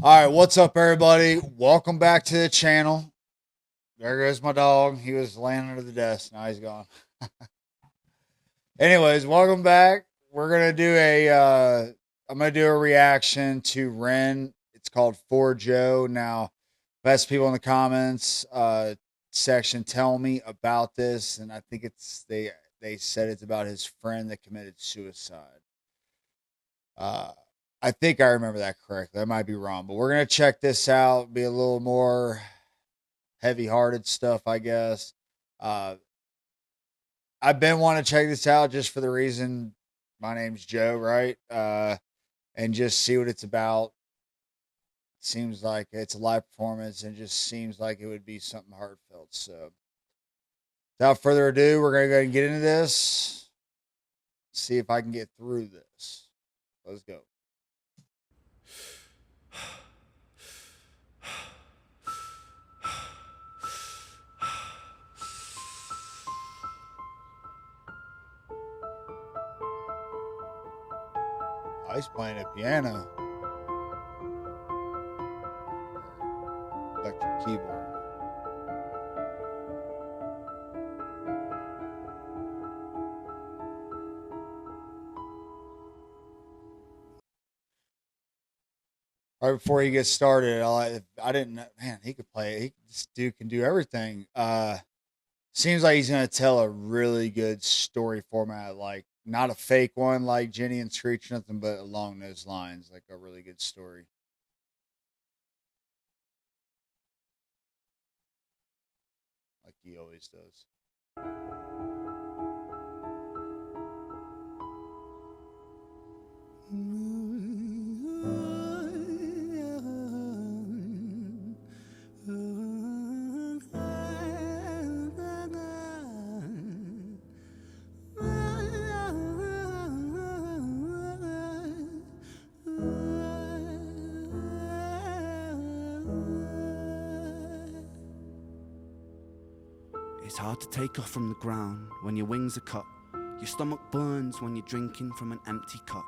All right, what's up, everybody? Welcome back to the channel. There goes my dog. He was laying under the desk. Now he's gone. Anyways, welcome back. We're gonna do I'm gonna do a reaction to Ren. It's called For Joe. Now, best people in the comments section tell me about this, and I think they said it's about his friend that committed suicide. Uh, I think I remember that correctly. I might be wrong, but we're gonna check this out. Be a little more heavy-hearted stuff, I guess. Uh, I've been wanting to check this out just for the reason my name's Joe, right? And just see what it's about. Seems like it's a live performance, and just seems like it would be something heartfelt. So, without further ado, we're gonna go ahead and get into this. See if I can get through this. Let's go. Oh, he's playing a piano. Electric keyboard. Right before he gets started, I didn't know, man, he could play. This dude can do everything. Seems like he's gonna tell a really good story format, like not a fake one like Jenny and Screech, nothing, but along those lines, like a really good story. Like he always does. It's hard to take off from the ground when your wings are cut. Your stomach burns when you're drinking from an empty cup.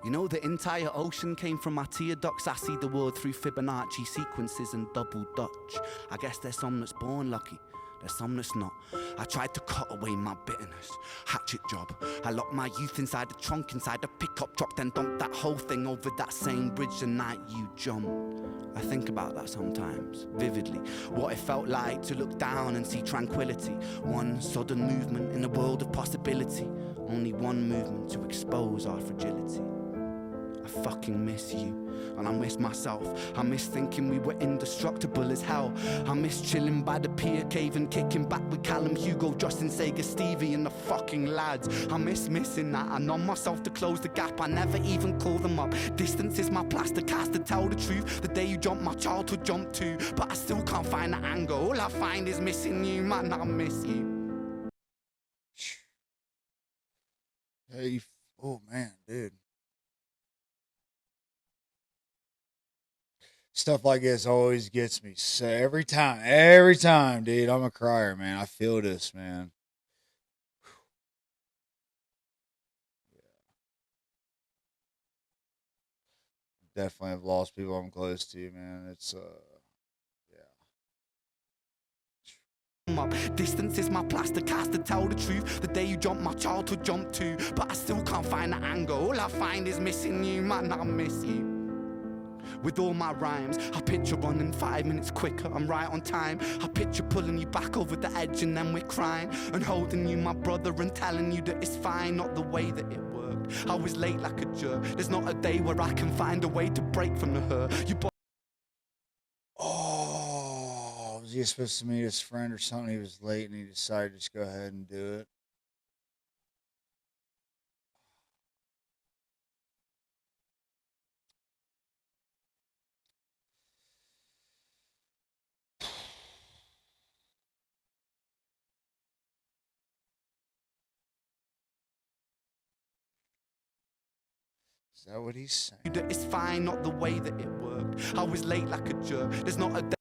You know the entire ocean came from my tear ducts. I see the world through Fibonacci sequences and double Dutch. I guess there's some that's born lucky, there's some that's not. I tried to cut away my bitterness, hatchet job. I locked my youth inside the trunk, inside the pickup truck, then dumped that whole thing over that same bridge the night you jumped. I think about that sometimes, vividly. What it felt like to look down and see tranquility. One sudden movement in a world of possibility. Only one movement to expose our fragility. I fucking miss you, and I miss myself. I miss thinking we were indestructible as hell. I miss chilling by the pier cave and kicking back with Callum, Hugo, Justin, Sega, Stevie and the fucking lads. I miss missing that. I numb myself to close the gap. I never even call them up. Distance is my plaster cast to tell the truth. The day you jumped, my childhood jumped too. But I still can't find the anger. All I find is missing you, man, I miss you. Hey, oh man, dude. Stuff like this always gets me. So every time, dude, I'm a crier, man. I feel this, man. Definitely have lost people I'm close to, man. It's yeah. Distance is my plaster cast to tell the truth. The day you jumped, my childhood jumped too. But I still can't find the anger. All I find is missing you, man, I miss you. With all my rhymes, I picture running 5 minutes quicker, I'm right on time. I picture pulling you back over the edge and then we're crying. And holding you, my brother, and telling you that it's fine, not the way that it worked. I was late like a jerk, there's not a day where I can find a way to break from the hurt. Oh, was he supposed to meet his friend or something? He was late and he decided to just go ahead and do it. Is that what he's saying? That it's fine, not the way that it worked. I was late like a jerk, there's not a day.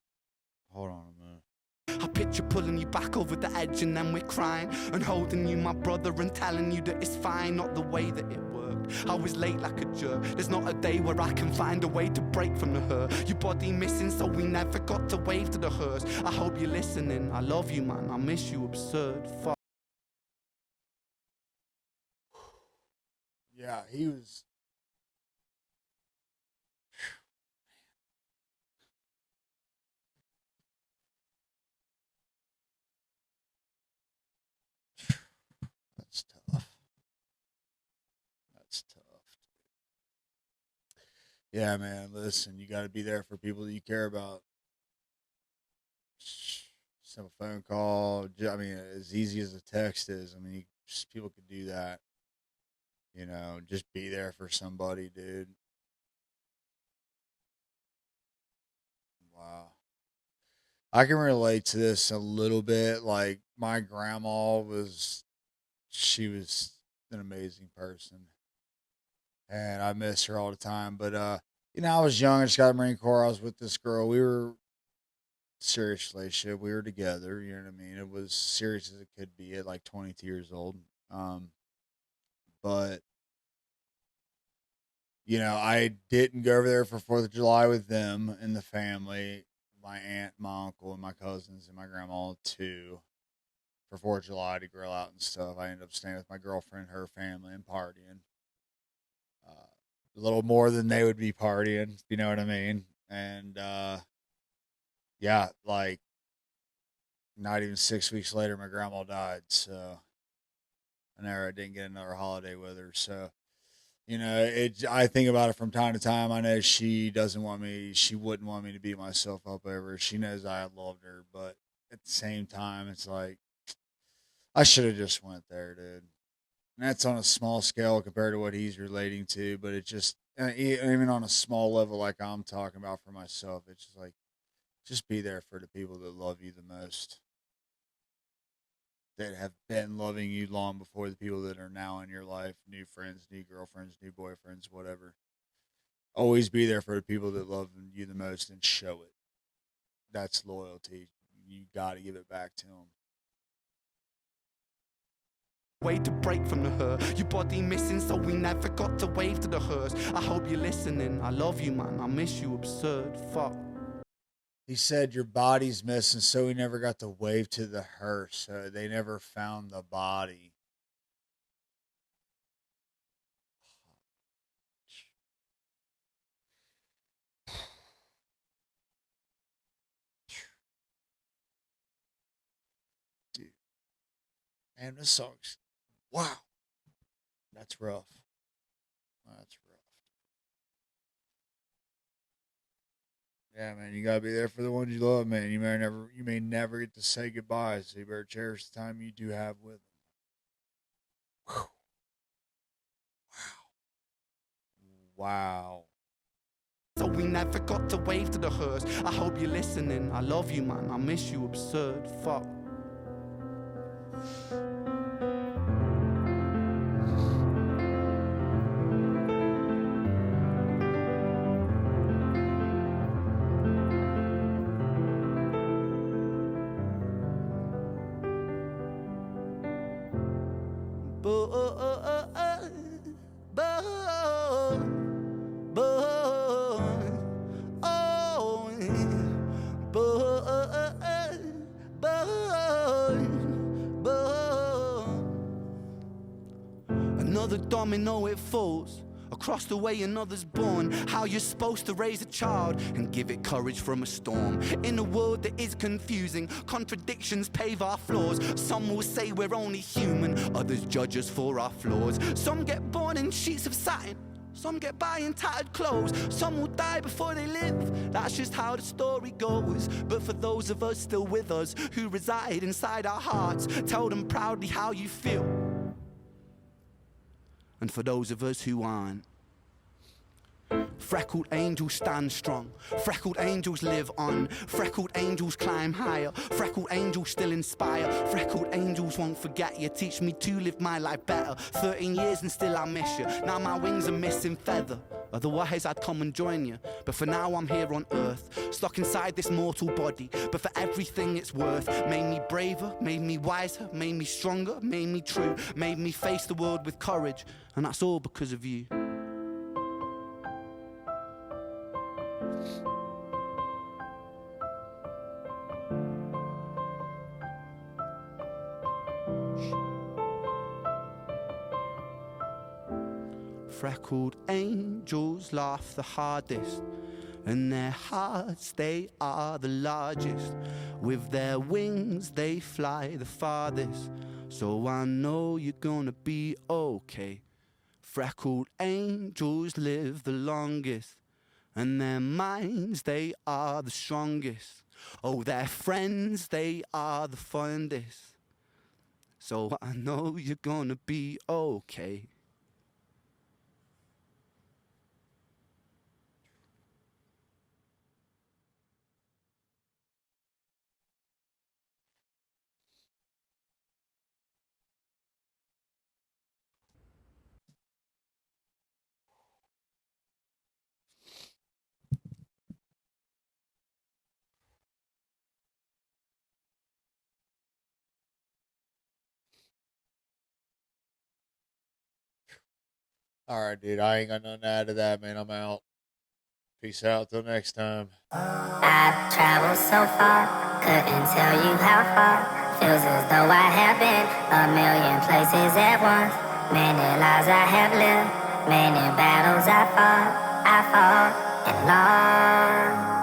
Hold on a minute. I picture pulling you back over the edge and then we're crying. And holding you, my brother, and telling you that it's fine, not the way that it worked. I was late like a jerk. There's not a day where I can find a way to break from the hurt. Your body missing, so we never got to wave to the hearse. I hope you're listening. I love you, man. I miss you, absurd. Fuck. Yeah, he was. That's tough. That's tough. Yeah, man. Listen, you got to be there for people that you care about. Simple phone call. I mean, as easy as a text is. I mean, people could do that. You know, just be there for somebody, dude. Wow. I can relate to this a little bit. Like, my grandma she was an amazing person. And I miss her all the time. But, you know, I was young. I just got the Marine Corps. I was with this girl. We were serious relationship. We were together. You know what I mean? It was serious as it could be at like 22 years old. But you know, I didn't go over there for 4th of July with them and the family, my aunt, my uncle, and my cousins, and my grandma too, for 4th of July to grill out and stuff. I ended up staying with my girlfriend, her family, and partying. A little more than they would be partying, you know what I mean? And yeah, like not even 6 weeks later, my grandma died. So I didn't get another holiday with her. So you know, I think about it from time to time. I know she wouldn't want me to beat myself up over her. She knows I loved her, but at the same time, it's like I should have just went there, dude. And that's on a small scale compared to what he's relating to, but it just even on a small level, like I'm talking about for myself, it's just like just be there for the people that love you the most, that have been loving you long before the people that are now in your life, new friends, new girlfriends, new boyfriends, whatever. Always be there for the people that love you the most and show it. That's loyalty. You got to give it back to them. Way to break from the hurt. Your body missing, so we never got to wave to the hearse. I hope you're listening. I love you, man. I miss you, absurd. Fuck. He said your body's missing, so we never got to wave to the hearse. So they never found the body. Dude, man, this song's wow. That's rough. That's rough. Yeah, man, you gotta be there for the ones you love, man. You may never get to say goodbye, so you better cherish the time you do have with them. Wow. Wow. So we never got to wave to the hearse. I hope you're listening. I love you, man. I miss you, absurd. Fuck. Another domino, it falls. Across the way another's born. How you're supposed to raise a child and give it courage from a storm. In a world that is confusing, contradictions pave our flaws. Some will say we're only human, others judge us for our flaws. Some get born in sheets of satin, some get by in tattered clothes. Some will die before they live, that's just how the story goes. But for those of us still with us, who reside inside our hearts, tell them proudly how you feel. And for those of us who aren't, freckled angels stand strong, freckled angels live on, freckled angels climb higher, freckled angels still inspire, freckled angels won't forget you, teach me to live my life better. 13 years and still I miss you, now my wings are missing feather. Otherwise I'd come and join you. But for now I'm here on earth, stuck inside this mortal body. But for everything it's worth, made me braver, made me wiser, made me stronger, made me true, made me face the world with courage. And that's all because of you. Freckled angels laugh the hardest, and their hearts, they are the largest. With their wings, they fly the farthest. So I know you're gonna be okay. Freckled angels live the longest, and their minds, they are the strongest. Oh, their friends, they are the fondest. So I know you're gonna be okay. All right, dude. I ain't got nothing to add to that, man. I'm out. Peace out. Till next time. I've traveled so far, couldn't tell you how far. Feels as though I have been a million places at once. Many lives I have lived, many battles I fought and lost.